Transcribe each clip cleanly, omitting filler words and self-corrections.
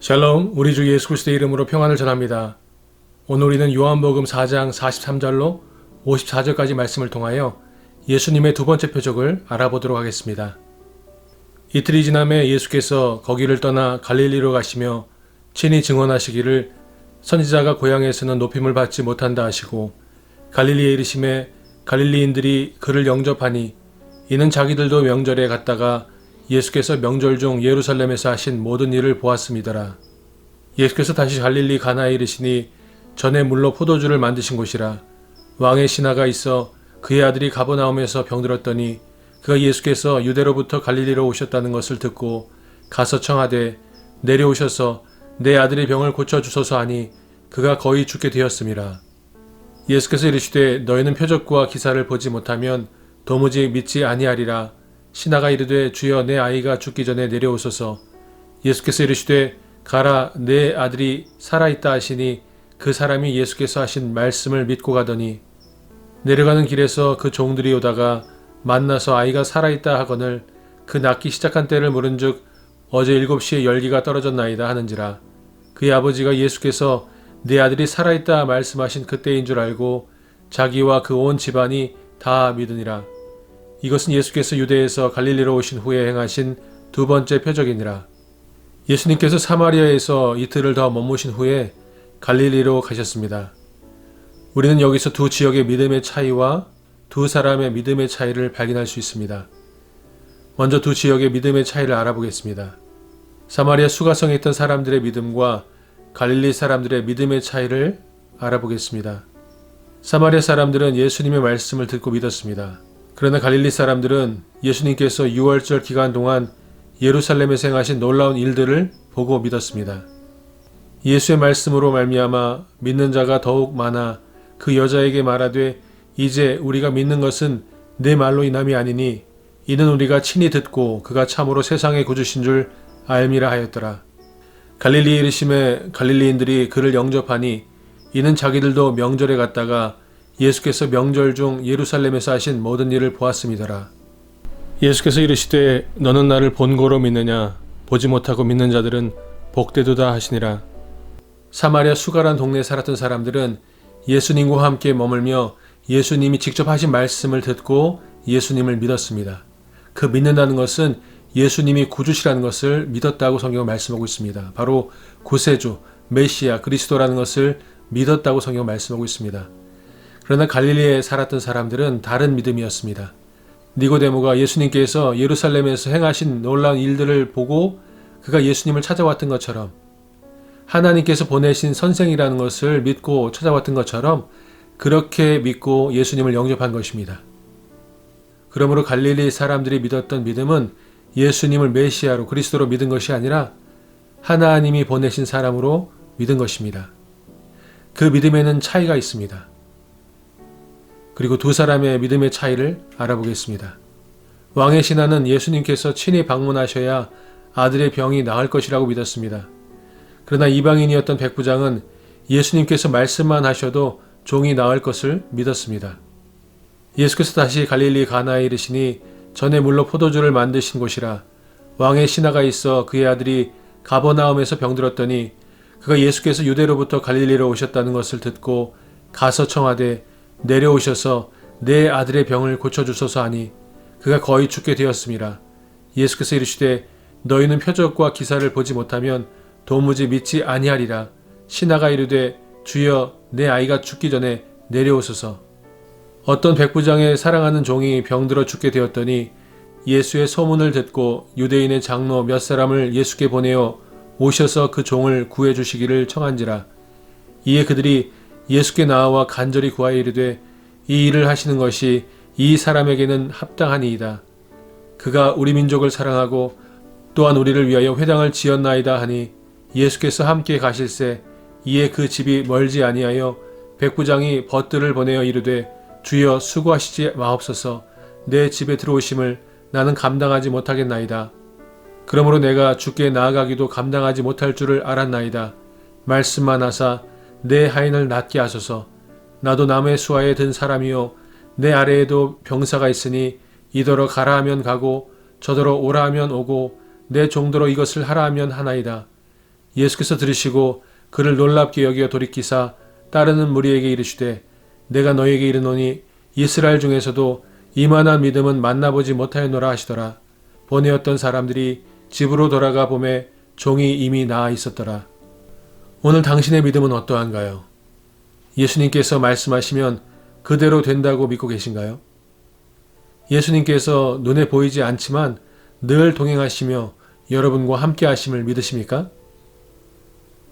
샬롬, 우리 주 예수 그리스도의 이름으로 평안을 전합니다. 오늘 우리는 요한복음 4장 43절로 54절까지 말씀을 통하여 예수님의 두 번째 표적을 알아보도록 하겠습니다. 이틀이 지남에 예수께서 거기를 떠나 갈릴리로 가시며 친히 증언하시기를 선지자가 고향에서는 높임을 받지 못한다 하시고 갈릴리에 이르심에 갈릴리인들이 그를 영접하니 이는 자기들도 명절에 갔다가 예수께서 명절 중 예루살렘에서 하신 모든 일을 보았음이더라. 예수께서 다시 갈릴리 가나에 이르시니 전에 물로 포도주를 만드신 곳이라. 왕의 신하가 있어 그의 아들이 가버나움에서 병들었더니 그가 예수께서 유대로부터 갈릴리로 오셨다는 것을 듣고 가서 청하되 내려오셔서 내 아들의 병을 고쳐주소서 하니 그가 거의 죽게 되었음이라. 예수께서 이르시되 너희는 표적과 기사를 보지 못하면 도무지 믿지 아니하리라. 신하가 이르되 주여 내 아이가 죽기 전에 내려오소서. 예수께서 이르시되 가라 내 아들이 살아있다 하시니 그 사람이 예수께서 하신 말씀을 믿고 가더니 내려가는 길에서 그 종들이 오다가 만나서 아이가 살아있다 하거늘 그 낳기 시작한 때를 물은즉 어제 7시에 열기가 떨어졌나이다 하는지라. 그의 아버지가 예수께서 내 아들이 살아있다 말씀하신 그때인 줄 알고 자기와 그 온 집안이 다 믿으니라. 이것은 예수께서 유대에서 갈릴리로 오신 후에 행하신 두 번째 표적이니라. 예수님께서 사마리아에서 이틀을 더 머무신 후에 갈릴리로 가셨습니다. 우리는 여기서 두 지역의 믿음의 차이와 두 사람의 믿음의 차이를 발견할 수 있습니다. 먼저 두 지역의 믿음의 차이를 알아보겠습니다. 사마리아 수가성에 있던 사람들의 믿음과 갈릴리 사람들의 믿음의 차이를 알아보겠습니다. 사마리아 사람들은 예수님의 말씀을 듣고 믿었습니다. 그러나 갈릴리 사람들은 예수님께서 6월절 기간 동안 예루살렘에서 행하신 놀라운 일들을 보고 믿었습니다. 예수의 말씀으로 말미암아 믿는 자가 더욱 많아 그 여자에게 말하되 이제 우리가 믿는 것은 내 말로 인함이 아니니 이는 우리가 친히 듣고 그가 참으로 세상의 구주신 줄 알미라 하였더라. 갈릴리에 이르심에 갈릴리인들이 그를 영접하니 이는 자기들도 명절에 갔다가 예수께서 명절 중 예루살렘에서 하신 모든 일을 보았음이더라. 예수께서 이르시되 너는 나를 본고로 믿느냐 보지 못하고 믿는 자들은 복되도다 하시니라. 사마리아 수가란 동네에 살았던 사람들은 예수님과 함께 머물며 예수님이 직접 하신 말씀을 듣고 예수님을 믿었습니다. 그 믿는다는 것은 예수님이 구주시라는 것을 믿었다고 성경은 말씀하고 있습니다. 바로 구세주, 메시아, 그리스도라는 것을 믿었다고 성경은 말씀하고 있습니다. 그러나 갈릴리에 살았던 사람들은 다른 믿음이었습니다. 니고데모가 예수님께서 예루살렘에서 행하신 놀라운 일들을 보고 그가 예수님을 찾아왔던 것처럼 하나님께서 보내신 선생이라는 것을 믿고 찾아왔던 것처럼 그렇게 믿고 예수님을 영접한 것입니다. 그러므로 갈릴리 사람들이 믿었던 믿음은 예수님을 메시아로 그리스도로 믿은 것이 아니라 하나님이 보내신 사람으로 믿은 것입니다. 그 믿음에는 차이가 있습니다. 그리고 두 사람의 믿음의 차이를 알아보겠습니다. 왕의 신하는 예수님께서 친히 방문하셔야 아들의 병이 나을 것이라고 믿었습니다. 그러나 이방인이었던 백부장은 예수님께서 말씀만 하셔도 종이 나을 것을 믿었습니다. 예수께서 다시 갈릴리 가나에 이르시니 전에 물로 포도주를 만드신 곳이라. 왕의 신하가 있어 그의 아들이 가버나움에서 병들었더니 그가 예수께서 유대로부터 갈릴리로 오셨다는 것을 듣고 가서 청하되 내려오셔서 내 아들의 병을 고쳐주소서 하니 그가 거의 죽게 되었음이라. 예수께서 이르시되 너희는 표적과 기사를 보지 못하면 도무지 믿지 아니하리라. 신하가 이르되 주여 내 아이가 죽기 전에 내려오소서. 어떤 백부장의 사랑하는 종이 병들어 죽게 되었더니 예수의 소문을 듣고 유대인의 장로 몇 사람을 예수께 보내어 오셔서 그 종을 구해 주시기를 청한지라. 이에 그들이 예수께 나와 간절히 구하여 이르되 이 일을 하시는 것이 이 사람에게는 합당하니이다. 그가 우리 민족을 사랑하고 또한 우리를 위하여 회당을 지었나이다 하니 예수께서 함께 가실새 이에 그 집이 멀지 아니하여 백부장이 벗들을 보내어 이르되 주여 수고하시지 마옵소서. 내 집에 들어오심을 나는 감당하지 못하겠나이다. 그러므로 내가 주께 나아가기도 감당하지 못할 줄을 알았나이다. 말씀만 하사 내 하인을 낫게 하소서. 나도 남의 수하에 든 사람이요 내 아래에도 병사가 있으니 이더러 가라 하면 가고 저더러 오라 하면 오고 내 종도로 이것을 하라 하면 하나이다. 예수께서 들으시고 그를 놀랍게 여겨 돌이키사 따르는 무리에게 이르시되 내가 너희에게 이르노니 이스라엘 중에서도 이만한 믿음은 만나보지 못하였노라 하시더라. 보내었던 사람들이 집으로 돌아가 보매 종이 이미 나아 있었더라. 오늘 당신의 믿음은 어떠한가요? 예수님께서 말씀하시면 그대로 된다고 믿고 계신가요? 예수님께서 눈에 보이지 않지만 늘 동행하시며 여러분과 함께 하심을 믿으십니까?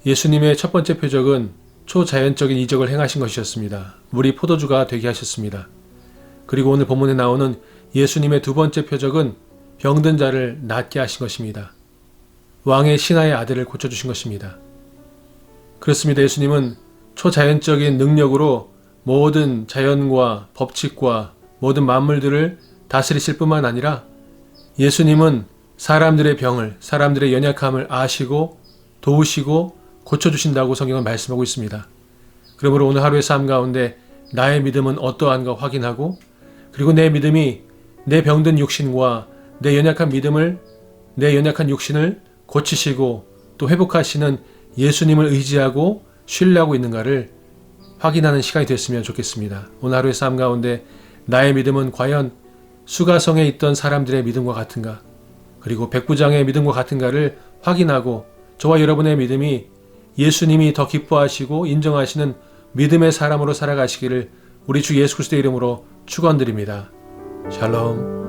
예수님의 첫 번째 표적은 초자연적인 이적을 행하신 것이었습니다. 물이 포도주가 되게 하셨습니다. 그리고 오늘 본문에 나오는 예수님의 두 번째 표적은 병든 자를 낫게 하신 것입니다. 왕의 신하의 아들을 고쳐주신 것입니다. 그렇습니다. 예수님은 초자연적인 능력으로 모든 자연과 법칙과 모든 만물들을 다스리실 뿐만 아니라 예수님은 사람들의 병을, 사람들의 연약함을 아시고 도우시고 고쳐주신다고 성경은 말씀하고 있습니다. 그러므로 오늘 하루의 삶 가운데 나의 믿음은 어떠한가 확인하고 그리고 내 믿음이 내 병든 육신과 내 연약한 육신을 고치시고 또 회복하시는 예수님을 의지하고 신뢰하고 있는가를 확인하는 시간이 됐으면 좋겠습니다. 오늘 하루의 삶 가운데 나의 믿음은 과연 수가성에 있던 사람들의 믿음과 같은가 그리고 백부장의 믿음과 같은가를 확인하고 저와 여러분의 믿음이 예수님이 더 기뻐하시고 인정하시는 믿음의 사람으로 살아가시기를 우리 주 예수 그리스도의 이름으로 축원드립니다. 샬롬.